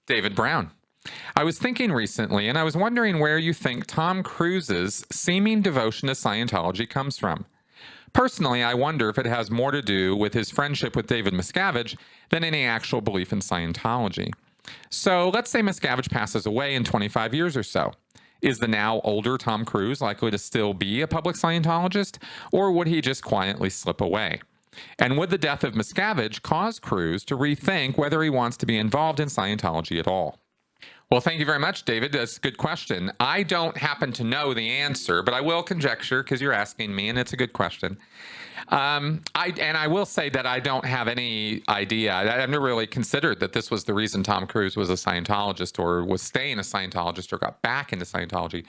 David Brown. I was thinking recently, and I was wondering where you think Tom Cruise's seeming devotion to Scientology comes from. Personally, I wonder if it has more to do with his friendship with David Miscavige than any actual belief in Scientology. So let's say Miscavige passes away in 25 years or so. Is the now older Tom Cruise likely to still be a public Scientologist, or would he just quietly slip away? And would the death of Miscavige cause Cruise to rethink whether he wants to be involved in Scientology at all? Well, thank you very much, David. That's a good question. I don't happen to know the answer, but I will conjecture because you're asking me, and it's a good question. I will say that I don't have any idea. I've never really considered that this was the reason Tom Cruise was a Scientologist or was staying a Scientologist or got back into Scientology,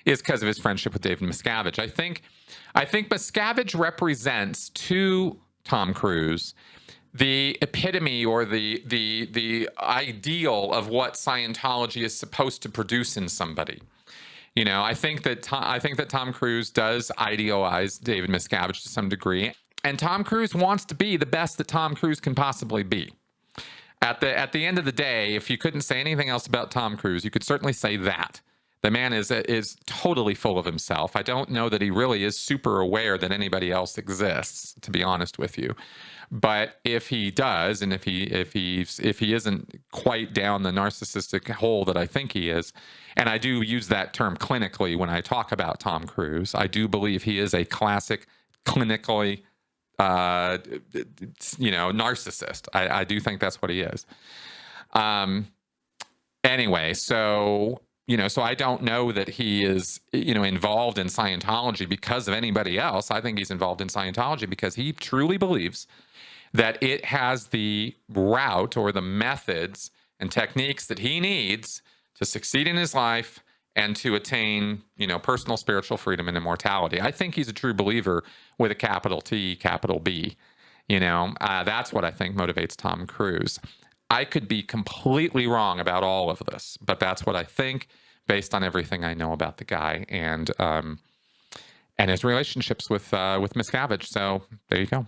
is because of his friendship with David Miscavige. I think Miscavige represents to Tom Cruise the epitome or the ideal of what Scientology is supposed to produce in somebody. You know, I think that Tom Cruise does idealize David Miscavige to some degree, and Tom Cruise wants to be the best that Tom Cruise can possibly be. At the end of the day, if you couldn't say anything else about Tom Cruise, you could certainly say that. The man is totally full of himself. I don't know that he really is super aware that anybody else exists, to be honest with you. But if he does, and if he isn't quite down the narcissistic hole that I think he is, and I do use that term clinically when I talk about Tom Cruise, I do believe he is a classic clinically, narcissist. I do think that's what he is. Anyway, so I don't know that he is, involved in Scientology because of anybody else. I think he's involved in Scientology because he truly believes that it has the route or the methods and techniques that he needs to succeed in his life and to attain, personal spiritual freedom and immortality. I think he's a true believer with a capital T, capital B. That's what I think motivates Tom Cruise. I could be completely wrong about all of this, but that's what I think based on everything I know about the guy and his relationships with Miscavige. So there you go.